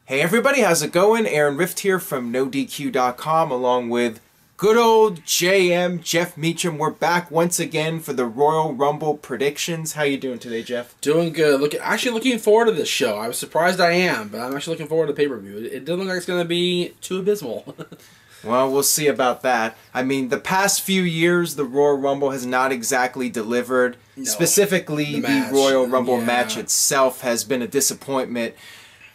Hey everybody, how's it going? Aaron Rift here from NoDQ.com along with good old JM, Jeff Meacham. We're back once again for the Royal Rumble predictions. How you doing today, Jeff? Doing good. Actually looking forward to this show. I was surprised I am, but I'm actually looking forward to the pay-per-view. It doesn't look like it's going to be too abysmal. Well, we'll see about that. I mean, the past few years, the Royal Rumble has not exactly delivered. No. Specifically, the Royal Rumble match itself has been a disappointment.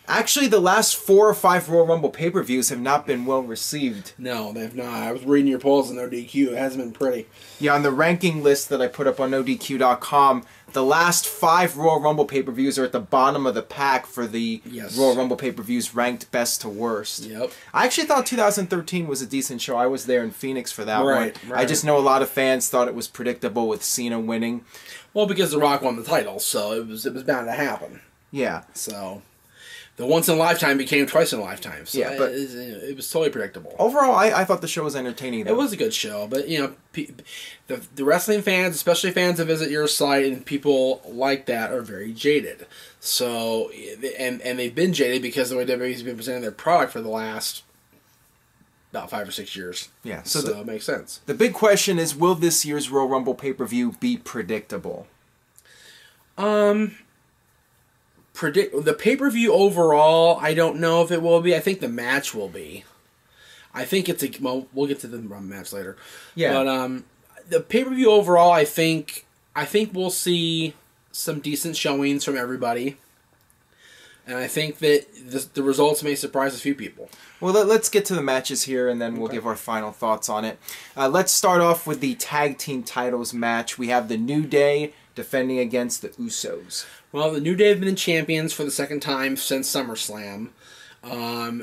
Actually, the last 4 or 5 Royal Rumble pay-per-views have not been well received. No, they've not. I was reading your polls on NoDQ. It hasn't been pretty. Yeah, on the ranking list that I put up on NoDQ.com, the last 5 Royal Rumble pay-per-views are at the bottom of the pack for the Royal Rumble pay-per-views ranked best to worst. Yep. I actually thought 2013 was a decent show. I was there in Phoenix for that one. Right. I just know a lot of fans thought it was predictable with Cena winning. Well, because The Rock won the title, so it was bound to happen. Yeah. So the once in a lifetime became twice in a lifetime. So yeah, but it was totally predictable. Overall, I thought the show was entertaining, though. It was a good show, but you know, the wrestling fans, especially fans that visit your site and people like that, are very jaded. So and they've been jaded because the way WWE's been presenting their product for the last about 5 or 6 years. Yeah, so it makes sense. The big question is, will this year's Royal Rumble pay-per-view be predictable? The pay-per-view overall, I don't know if it will be. I think the match will be. I think it's a... Well, we'll get to the match later. Yeah. But the pay-per-view overall, I think we'll see some decent showings from everybody. And I think that the results may surprise a few people. Well, let's get to the matches here, and then we'll give our final thoughts on it. Let's start off with the Tag Team Titles match. We have the New Day defending against the Usos. Well, the New Day have been champions for the second time since SummerSlam.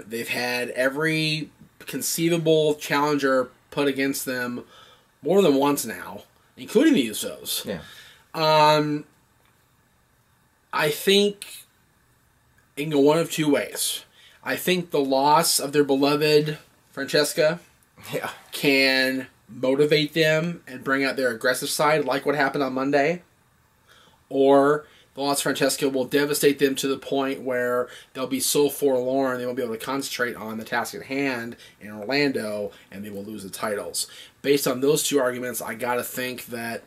They've had every conceivable challenger put against them more than once now, including the Usos. Yeah. I think it can go one of two ways. I think the loss of their beloved Francesca can motivate them and bring out their aggressive side, like what happened on Monday. Or the loss of Francesca will devastate them to the point where they'll be so forlorn they won't be able to concentrate on the task at hand in Orlando, and they will lose the titles. Based on those two arguments, I gotta think that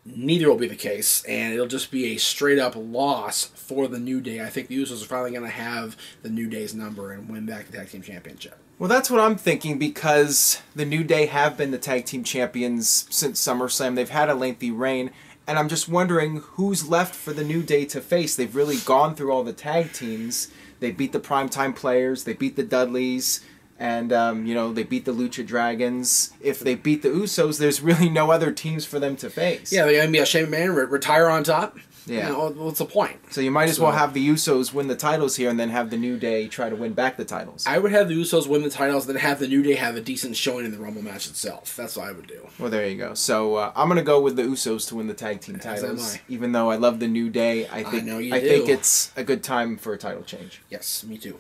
neither will be the case, and it'll just be a straight-up loss for the New Day. I think the Usos are finally going to have the New Day's number and win back the Tag Team Championship. Well, that's what I'm thinking, because the New Day have been the Tag Team Champions since SummerSlam. They've had a lengthy reign, and I'm just wondering who's left for the New Day to face. They've really gone through all the tag teams. They beat the Primetime Players, they beat the Dudleys, and, you know, they beat the Lucha Dragons. If they beat the Usos, there's really no other teams for them to face. Yeah, they're going to be a shame man, retire on top. Yeah. You know, what's the point? So you might as well have the Usos win the titles here and then have the New Day try to win back the titles. I would have the Usos win the titles, then have the New Day have a decent showing in the Rumble match itself. That's what I would do. Well, there you go. So I'm going to go with the Usos to win the tag team titles. Even though I love the New Day, I think it's a good time for a title change. Yes, me too.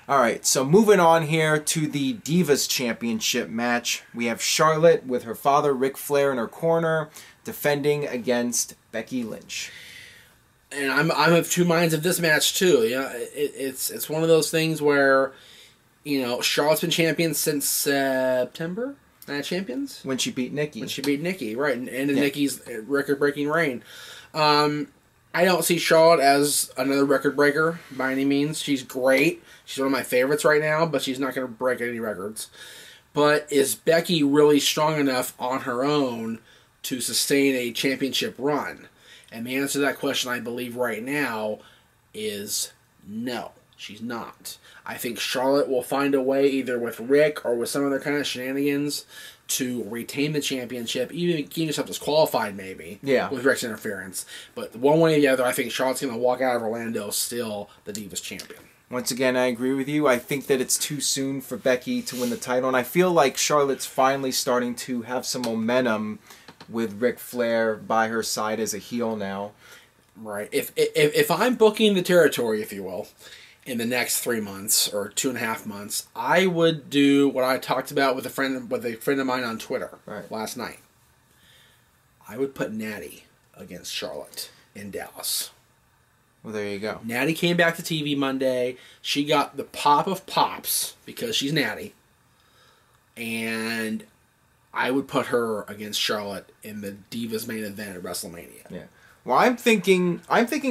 Alright, so moving on here to the Divas Championship match. We have Charlotte with her father, Ric Flair, in her corner, defending against Becky Lynch. And I'm of two minds of this match too. Yeah, it's one of those things where, you know, Charlotte's been champion since September. Champions when she beat Nikki. When she beat Nikki, right, and ended Nikki's record-breaking reign. I don't see Charlotte as another record breaker by any means. She's great. She's one of my favorites right now, but she's not going to break any records. But is Becky really strong enough on her own to sustain a championship run? And the answer to that question, I believe right now, is no. She's not. I think Charlotte will find a way, either with Rick or with some other kind of shenanigans, to retain the championship, even getting yourself disqualified maybe, with Rick's interference. But one way or the other, I think Charlotte's going to walk out of Orlando still the Divas champion. Once again, I agree with you. I think that it's too soon for Becky to win the title, and I feel like Charlotte's finally starting to have some momentum with Ric Flair by her side as a heel now. Right. If I'm booking the territory, if you will, in the next 3 months or 2.5 months, I would do what I talked about with a friend of mine on Twitter last night. I would put Natty against Charlotte in Dallas. Well, there you go. Natty came back to TV Monday. She got the pop of pops because she's Natty. And I would put her against Charlotte in the Divas main event at WrestleMania. Yeah. Well, I'm thinking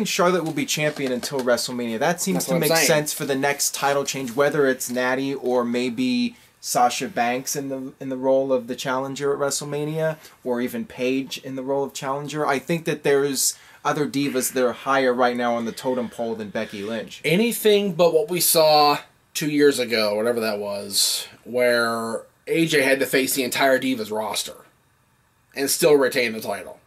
Charlotte will be champion until WrestleMania. That seems to make sense for the next title change, whether it's Natty or maybe Sasha Banks in the role of the challenger at WrestleMania, or even Paige in the role of challenger. I think that there's other divas that are higher right now on the totem pole than Becky Lynch. Anything but what we saw 2 years ago, whatever that was, where AJ had to face the entire Divas roster and still retain the title.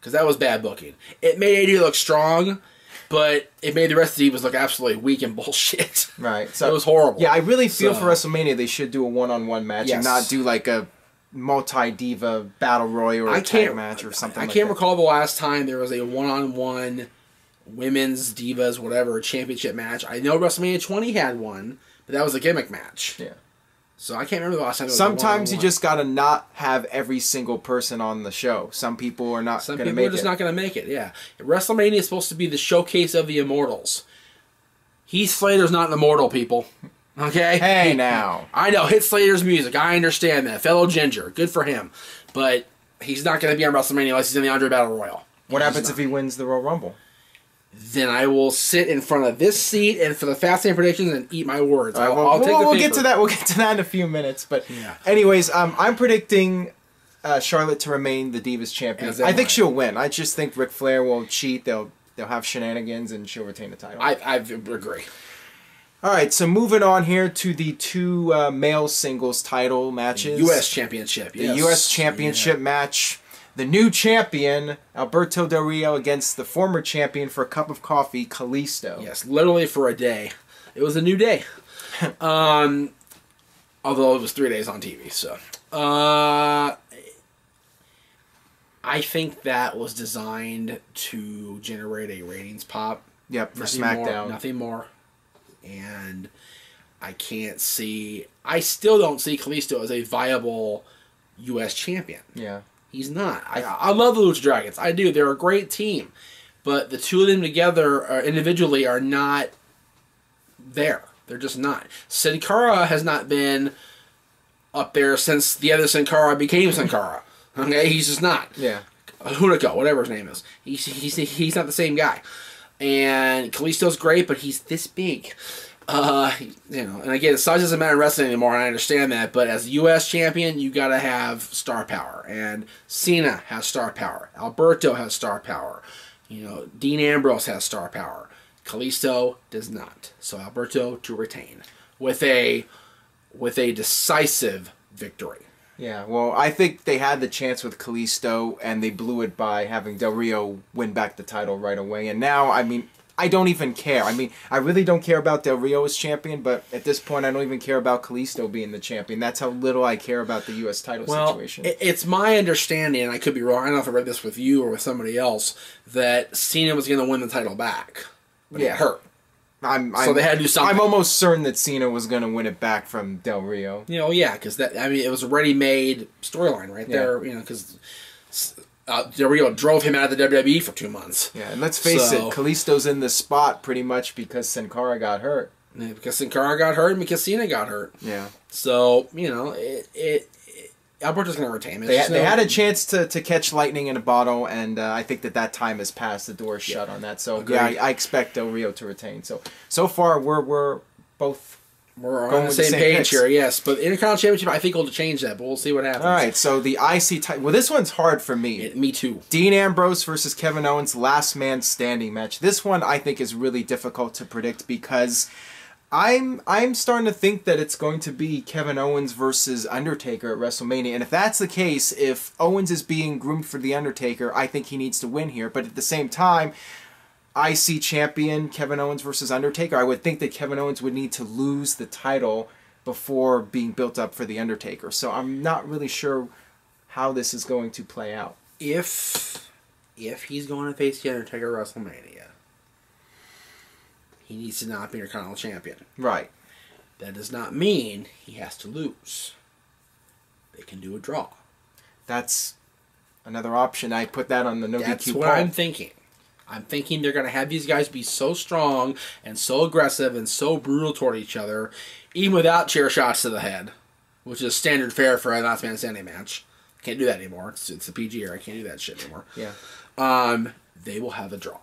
Because that was bad booking. It made AJ look strong, but it made the rest of the Divas look absolutely weak and bullshit. Right. So it was horrible. Yeah, I really feel for WrestleMania they should do a one-on-one match and not do like a multi-diva battle royal or a tag match or something like that. I can't recall the last time there was a one-on-one women's divas, whatever, championship match. I know WrestleMania 20 had one, but that was a gimmick match. Yeah. So I can't remember the last time. Sometimes you just gotta not have every single person on the show. Some people are not. Some people are just not gonna make it. Yeah, WrestleMania is supposed to be the showcase of the immortals. Heath Slater's not an immortal, people. Okay. Hey now. I know Heath Slater's music. I understand that. Fellow Ginger, good for him. But he's not gonna be on WrestleMania unless he's in the Andre Battle Royal. What happens if he wins the Royal Rumble? Then I will sit in front of this seat and for the Fastlane predictions and eat my words. I'll take the paper. We'll get to that. We'll get to that in a few minutes. But anyways, I'm predicting Charlotte to remain the Divas champion. I think she'll win. I just think Ric Flair will cheat. They'll have shenanigans and she'll retain the title. I agree. All right, so moving on here to the two male singles title matches. The U.S. Championship. The U.S. Championship match. The new champion, Alberto Del Rio, against the former champion for a cup of coffee, Kalisto. Yes, literally for a day. It was a new day. Although it was 3 days on TV. So, I think that was designed to generate a ratings pop. Yep, for SmackDown. Nothing more. And I still don't see Kalisto as a viable U.S. champion. Yeah. He's not. I love the Lucha Dragons. I do. They're a great team. But the two of them together individually are not there. They're just not. Sin Cara has not been up there since the other Sin Cara became Sin Cara. Okay? He's just not. Yeah. Hunico, whatever his name is. He's not the same guy. And Kalisto's great, but he's this big. And again, size doesn't matter in wrestling anymore, and I understand that, but as U.S. champion, you gotta have star power, and Cena has star power, Alberto has star power, Dean Ambrose has star power, Kalisto does not, so Alberto to retain, with a decisive victory. Yeah, well, I think they had the chance with Kalisto, and they blew it by having Del Rio win back the title right away, and now, I don't even care. I really don't care about Del Rio as champion, but at this point, I don't even care about Kalisto being the champion. That's how little I care about the U.S. title situation. It's my understanding, and I could be wrong, I don't know if I read this with you or with somebody else, that Cena was going to win the title back. But he got hurt. So they had to do something. I'm almost certain that Cena was going to win it back from Del Rio. Because it was a ready-made storyline right there, because Del Rio drove him out of the WWE for 2 months. Yeah, and let's face it, Kalisto's in this spot pretty much because Sin Cara got hurt. Yeah, because Sin Cara got hurt and because Cena got hurt. Yeah. So, Alberto's going to retain it. They had a chance to catch lightning in a bottle, and I think that time has passed. The door's shut on that. So, I expect Del Rio to retain. So far, we're both... We're on the same page here, yes. But Intercontinental Championship, I think will change that, but we'll see what happens. All right, so the IC title... Well, this one's hard for me. Me too. Dean Ambrose versus Kevin Owens, last man standing match. This one, I think, is really difficult to predict because I'm starting to think that it's going to be Kevin Owens versus Undertaker at WrestleMania. And if that's the case, if Owens is being groomed for The Undertaker, I think he needs to win here. But at the same time... IC champion Kevin Owens versus Undertaker. I would think that Kevin Owens would need to lose the title before being built up for The Undertaker. So I'm not really sure how this is going to play out. If he's going to face The Undertaker at WrestleMania, he needs to not be Intercontinental Champion. Right. That does not mean he has to lose. They can do a draw. That's another option. I put that on the no DQ poll. That's what I'm thinking. I'm thinking they're going to have these guys be so strong and so aggressive and so brutal toward each other, even without chair shots to the head, which is standard fare for a last man standing match. Can't do that anymore. It's the PG era. I can't do that shit anymore. Yeah. They will have a draw.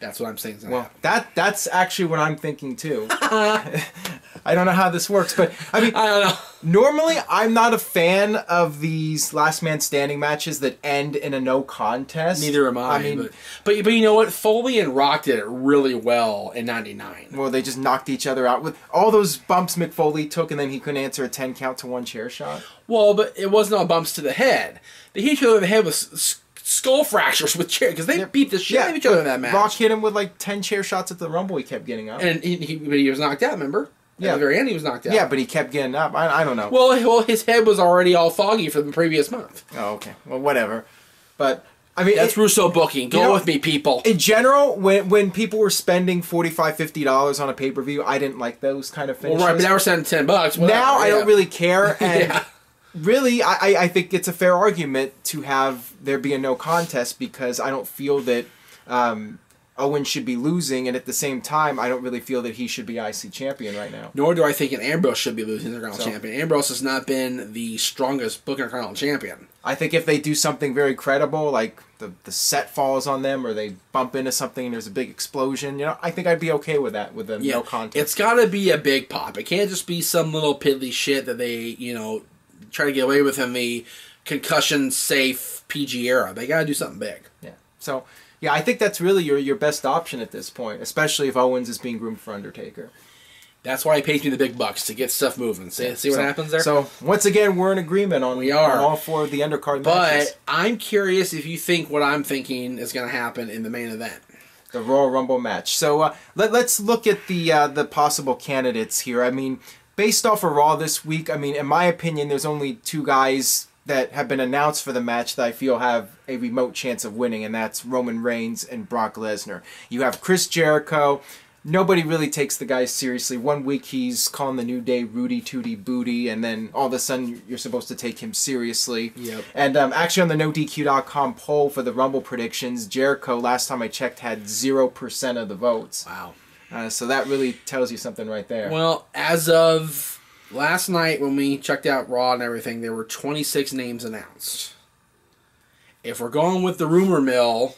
That's what I'm saying. Well, that's actually what I'm thinking too. I don't know how this works, but I mean, I don't know. Normally, I'm not a fan of these last man standing matches that end in a no contest. Neither am I. mean, but you know what? Foley and Rock did it really well in '99. Well, they just knocked each other out with all those bumps McFoley took, and then he couldn't answer a 10 count to one chair shot. Well, but it wasn't all bumps to the head. They hit each other in the head with skull fractures with chair because they beat the shit out of each other in that match. Rock hit him with like 10 chair shots at the Rumble. He kept getting up, and he was knocked out. Remember? At the very end, he was knocked out. Yeah, but he kept getting up. I don't know. Well, his head was already all foggy from the previous month. Oh, okay. Well, whatever. But I mean, that's Russo booking. Go with me, people. In general, when people were spending $45, $50 on a pay-per-view, I didn't like those kind of finishes. Well, right, but now we're spending $10. Now I don't really care, and really, I think it's a fair argument to have there be a no contest because I don't feel that Owen should be losing, and at the same time, I don't really feel that he should be IC champion right now. Nor do I think an Ambrose should be losing the Intercontinental champion. Ambrose has not been the strongest booking Intercontinental champion. I think if they do something very credible, like the set falls on them, or they bump into something and there's a big explosion, I think I'd be okay with that, with a no contest. It's got to be a big pop. It can't just be some little piddly shit that they, try to get away with in the concussion-safe PG era. They got to do something big. Yeah. So, yeah, I think that's really your best option at this point, especially if Owens is being groomed for Undertaker. That's why he pays me the big bucks, to get stuff moving. See what happens there? So, once again, we're in agreement on all four of the undercard matches. But I'm curious if you think what I'm thinking is going to happen in the main event. The Royal Rumble match. So, let's look at the possible candidates here. I mean, based off of Raw this week, I mean, in my opinion, there's only two guys that have been announced for the match that I feel have a remote chance of winning, and that's Roman Reigns and Brock Lesnar. You have Chris Jericho. Nobody really takes the guy seriously. One week he's calling the New Day Rudy Tooty Booty, and then all of a sudden you're supposed to take him seriously. Yep. And actually on the NoDQ.com poll for the Rumble predictions, Jericho, last time I checked, had 0% of the votes. Wow. So that really tells you something right there. Well, as of last night when we checked out Raw and everything, there were 26 names announced. If we're going with the rumor mill,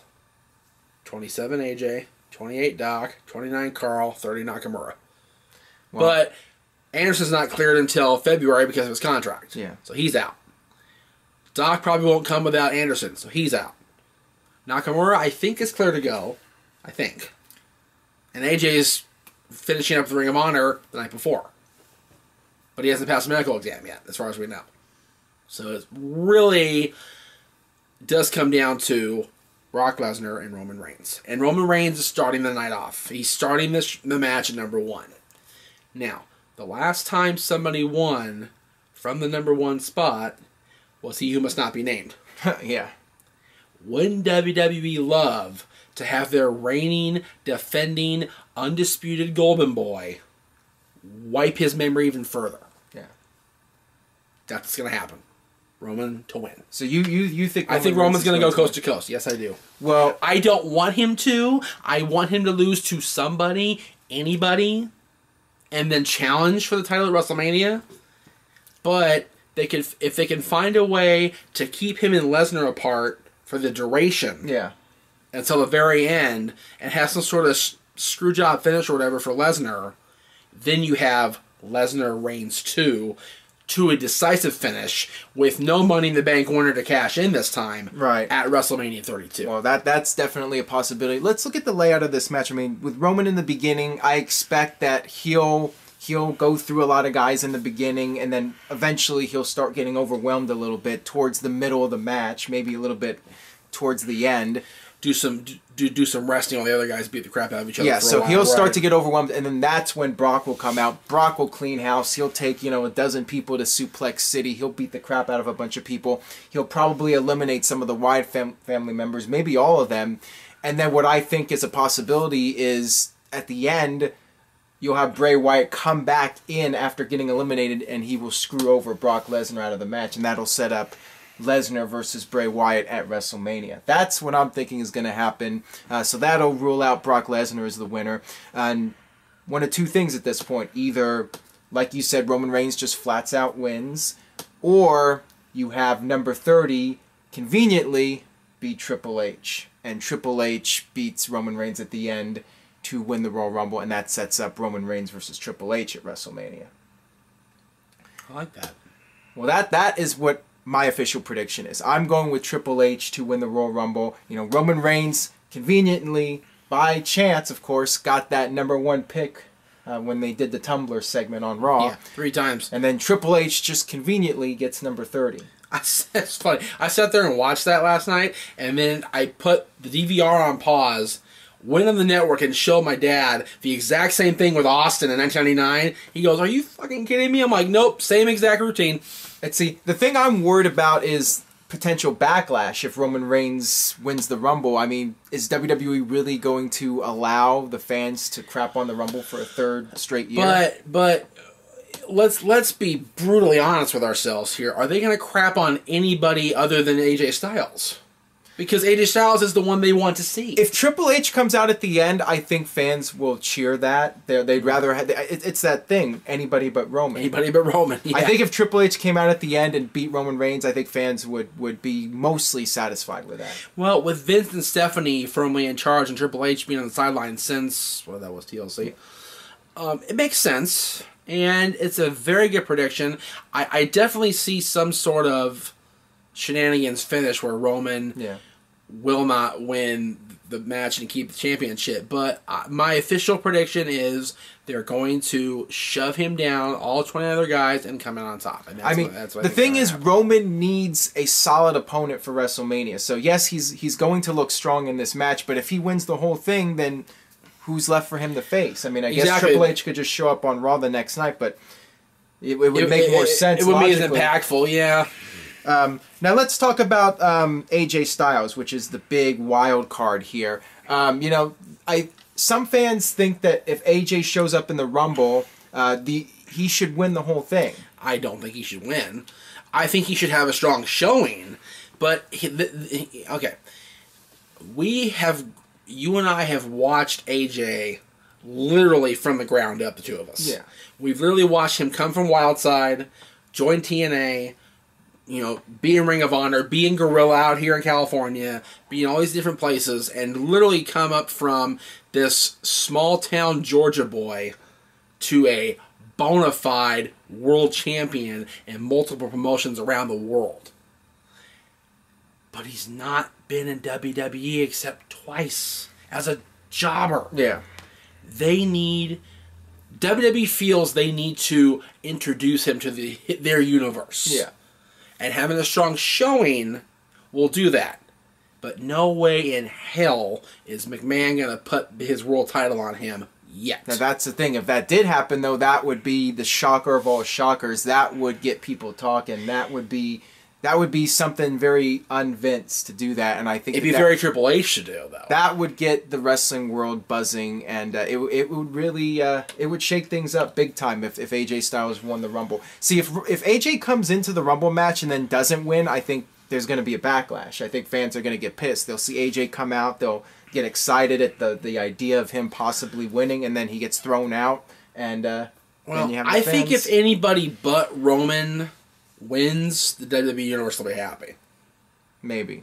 27 AJ, 28 Doc, 29 Carl, 30 Nakamura. Well, but Anderson's not cleared until February because of his contract. Yeah. So he's out. Doc probably won't come without Anderson, so he's out. Nakamura, I think, is clear to go. I think. And AJ's finishing up the Ring of Honor the night before. But he hasn't passed the medical exam yet, as far as we know. So it really does come down to Brock Lesnar and Roman Reigns. And Roman Reigns is starting the night off. He's starting the match at number 1. Now, the last time somebody won from the number 1 spot was He Who Must Not Be Named. Yeah. Wouldn't WWE love to have their reigning, defending, undisputed Golden Boy wipe his memory even further? Yeah. That's going to happen. Roman to win. So you think... I think Roman's going to go coast to coast. Yes, I do. Well... I don't want him to. I want him to lose to somebody, anybody, and then challenge for the title at WrestleMania. But if they can find a way to keep him and Lesnar apart for the duration... Yeah. Until the very end, and have some sort of screw job finish or whatever for Lesnar, then you have Lesnar Reigns 2 to a decisive finish with no Money in the Bank winner to cash in this time at WrestleMania 32. Well, that's definitely a possibility. Let's look at the layout of this match. I mean, with Roman in the beginning, I expect that he'll go through a lot of guys in the beginning, and then eventually he'll start getting overwhelmed a little bit towards the middle of the match, maybe a little bit towards the end. Do some resting while the other guys beat the crap out of each other. Yeah, for a so while. he'll start to get overwhelmed, and then that's when Brock will come out. Brock will clean house. He'll take a dozen people to Suplex City. He'll beat the crap out of a bunch of people. He'll probably eliminate some of the Wyatt family members, maybe all of them. And then what I think is a possibility is at the end, you'll have Bray Wyatt come back in after getting eliminated, and he will screw over Brock Lesnar out of the match, and that'll set up Lesnar versus Bray Wyatt at WrestleMania. That's what I'm thinking is going to happen. So that'll rule out Brock Lesnar as the winner. And one of two things at this point. Either, like you said, Roman Reigns just flats out wins, or you have number 30 conveniently beat Triple H. And Triple H beats Roman Reigns at the end to win the Royal Rumble, and that sets up Roman Reigns versus Triple H at WrestleMania. I like that. Well, that is what my official prediction is. I'm going with Triple H to win the Royal Rumble. You know, Roman Reigns, conveniently, by chance, of course, got that number 1 pick when they did the Tumblr segment on Raw. Yeah, 3 times. And then Triple H just conveniently gets number 30. It's funny. I sat there and watched that last night, and then I put the DVR on pause, went on the network and showed my dad the exact same thing with Austin in 1999. He goes, "Are you fucking kidding me?" I'm like, "Nope, same exact routine." And see, the thing I'm worried about is potential backlash if Roman Reigns wins the Rumble. I mean, is WWE really going to allow the fans to crap on the Rumble for a 3rd straight year? But let's be brutally honest with ourselves here. Are they going to crap on anybody other than AJ Styles? Because AJ Styles is the one they want to see. If Triple H comes out at the end, I think fans will cheer that. They'd rather have... It's that thing, anybody but Roman. Anybody but Roman, yeah. I think if Triple H came out at the end and beat Roman Reigns, I think fans would be mostly satisfied with that. Well, with Vince and Stephanie firmly in charge and Triple H being on the sideline since... Well, that was TLC. It makes sense. And it's a very good prediction. I definitely see some sort of shenanigans finish where Roman will not win the match and keep the championship. But my official prediction is they're going to shove him down, all 20 other guys, and come out on top. And that's what the thing is, Roman needs a solid opponent for WrestleMania. So yes, he's going to look strong in this match, but if he wins the whole thing, then who's left for him to face? I mean, I guess Triple H could just show up on Raw the next night, but it would make more sense. It would be as impactful, yeah. Now let's talk about AJ Styles, which is the big wild card here. You know, some fans think that if AJ shows up in the Rumble, he should win the whole thing. I don't think he should win. I think he should have a strong showing. But okay, you and I have watched AJ literally from the ground up, the two of us. Yeah, we've literally watched him come from Wildside, join TNA. You know, be in Ring of Honor, be in Gorilla out here in California, be in all these different places, and literally come up from this small town Georgia boy to a bona fide world champion in multiple promotions around the world. But he's not been in WWE except twice as a jobber. Yeah. WWE feels they need to introduce him to their universe. Yeah. And having a strong showing will do that. But no way in hell is McMahon going to put his world title on him yet. Now that's the thing. If that did happen, though, that would be the shocker of all shockers. That would get people talking. That would be something very un-Vince to do that. And I think it'd be very Triple H to do, though. That would get the wrestling world buzzing, and it would really it would shake things up big time if AJ Styles won the Rumble. See, if AJ comes into the Rumble match and then doesn't win, I think there's going to be a backlash. I think fans are going to get pissed. They'll see AJ come out, they'll get excited at the idea of him possibly winning, and then he gets thrown out. And then you have the fans. Think if anybody but Roman wins, the WWE Universe will be happy. Maybe.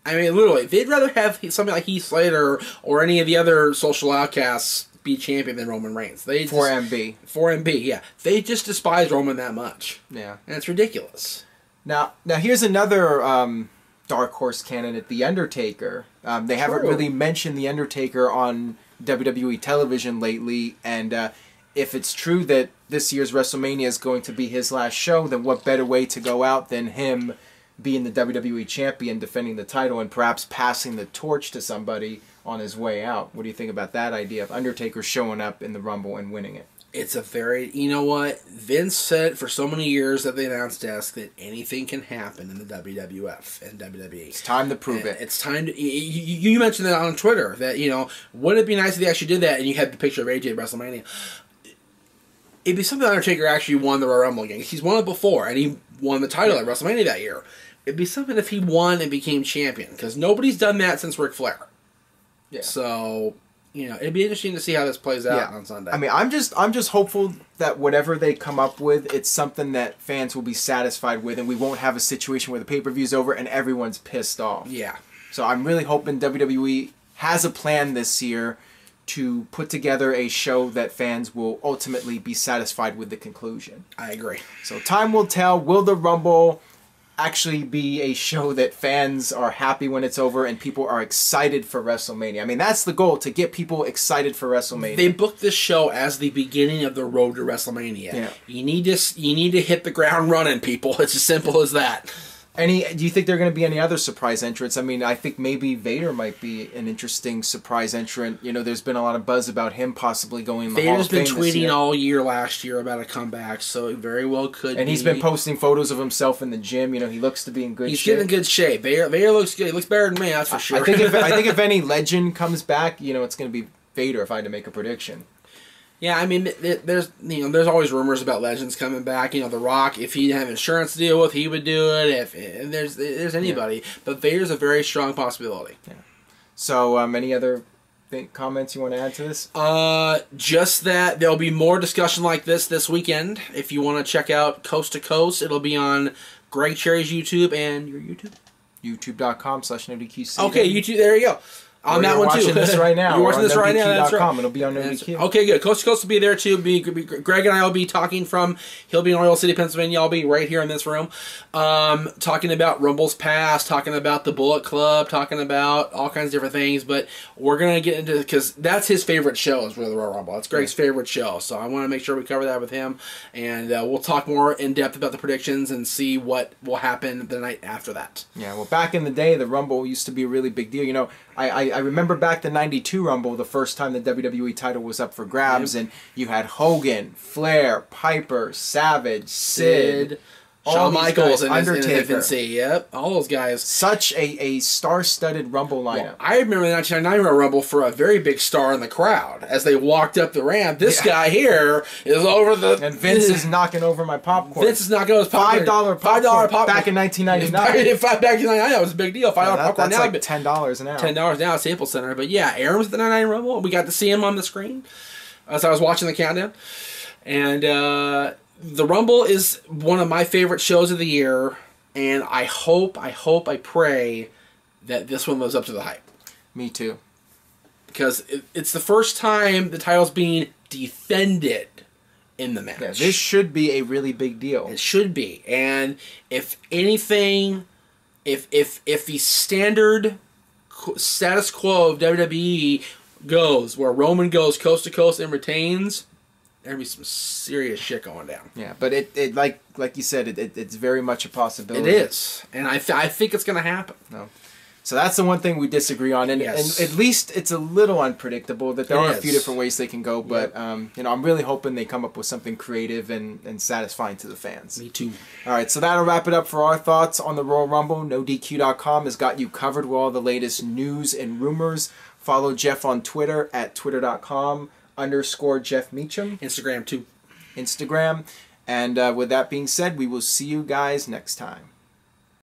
I mean, literally, they'd rather have something like Heath Slater or any of the other social outcasts be champion than Roman Reigns. For MB, yeah. They just despise Roman that much. Yeah. And it's ridiculous. Now here's another dark horse candidate, The Undertaker. They haven't really mentioned The Undertaker on WWE television lately, and if it's true that this year's WrestleMania is going to be his last show, then what better way to go out than him being the WWE champion, defending the title, and perhaps passing the torch to somebody on his way out? What do you think about that idea of Undertaker showing up in the Rumble and winning it? It's a very... You know what? Vince said for so many years at the announce desk that anything can happen in the WWF and WWE. It's time to prove it. It's time to... You mentioned that on Twitter, that, you know, wouldn't it be nice if they actually did that and you had the picture of AJ at WrestleMania? It'd be something Undertaker actually won the Royal Rumble again. He's won it before, and he won the title at WrestleMania that year. It'd be something if he won and became champion, because nobody's done that since Ric Flair. Yeah. So, you know, it'd be interesting to see how this plays out on Sunday. I mean, I'm just hopeful that whatever they come up with, it's something that fans will be satisfied with, and we won't have a situation where the pay-per-view's over and everyone's pissed off. Yeah. So I'm really hoping WWE has a plan this year to put together a show that fans will ultimately be satisfied with the conclusion. I agree. So time will tell. Will the Rumble actually be a show that fans are happy when it's over and people are excited for WrestleMania? I mean, that's the goal, to get people excited for WrestleMania. They booked this show as the beginning of the road to WrestleMania. Yeah. You need to hit the ground running, people. It's as simple as that. Do you think there are going to be any other surprise entrants? I mean, I think maybe Vader might be an interesting surprise entrant. You know, there's been a lot of buzz about him possibly going in the Hall of Fame. Vader's been tweeting all year last year about a comeback, so it very well could be. And he's been posting photos of himself in the gym. You know, he looks to be in good shape. He's getting in good shape. Vader looks good. He looks better than me, that's for sure. I think if any legend comes back, you know, it's going to be Vader if I had to make a prediction. Yeah, I mean, there's always rumors about legends coming back. You know, The Rock, if he didn't have insurance to deal with, he would do it. If there's anybody, but Vader's a very strong possibility. Yeah. So, any other comments you want to add to this? Just that there'll be more discussion like this weekend. If you want to check out Coast to Coast, it'll be on Greg Cherry's YouTube and your YouTube. YouTube.com/NoDQC. Okay, YouTube. There you go. On that one too. You're watching this right now. You're watching this right now. That's right. It'll be on NoDQ. Okay, good. Coast to Coast will be there too. Greg and I will be talking from. He'll be in Oil City, Pennsylvania. I'll be right here in this room, talking about Rumble's past, talking about the Bullet Club, talking about all kinds of different things. But we're gonna get into, because that's his favorite show, is really the Royal Rumble. That's Greg's favorite show. So I want to make sure we cover that with him, and we'll talk more in depth about the predictions and see what will happen the night after that. Yeah. Well, back in the day, the Rumble used to be a really big deal. You know, I remember back the '92 Rumble, the first time the WWE title was up for grabs, and you had Hogan, Flair, Piper, Savage, Sid, Shawn Michaels, and Undertaker. Yep, all those guys. Such a star-studded Rumble lineup. Well, I remember the 1999 Royal Rumble for a very big star in the crowd. As they walked up the ramp, this guy here is over the... And Vince is knocking over my popcorn. Vince is knocking over his popcorn. $5 popcorn. Back in 1999. Back in 1999, that was a big deal. $5 popcorn that's now. That's like $10 now. $10 now at Staples Center. But yeah, Aaron was at the 99 Rumble. We got to see him on the screen as I was watching the countdown. And... the Rumble is one of my favorite shows of the year, and I pray that this one lives up to the hype. Me too. Because it's the first time the title's being defended in the match. Yeah, this should be a really big deal. It should be. And if anything, if the standard status quo of WWE goes, where Roman goes coast to coast and retains... There'd be some serious shit going down. Yeah, but it like you said, it's very much a possibility. It is, and I think it's going to happen. No, so that's the one thing we disagree on, and at least it's a little unpredictable. That there are a few different ways they can go, but you know, I'm really hoping they come up with something creative and satisfying to the fans. Me too. All right, so that'll wrap it up for our thoughts on the Royal Rumble. NoDQ.com has got you covered with all the latest news and rumors. Follow Jeff on Twitter at twitter.com/Jeff Meacham. Instagram too. Instagram. And with that being said, we will see you guys next time.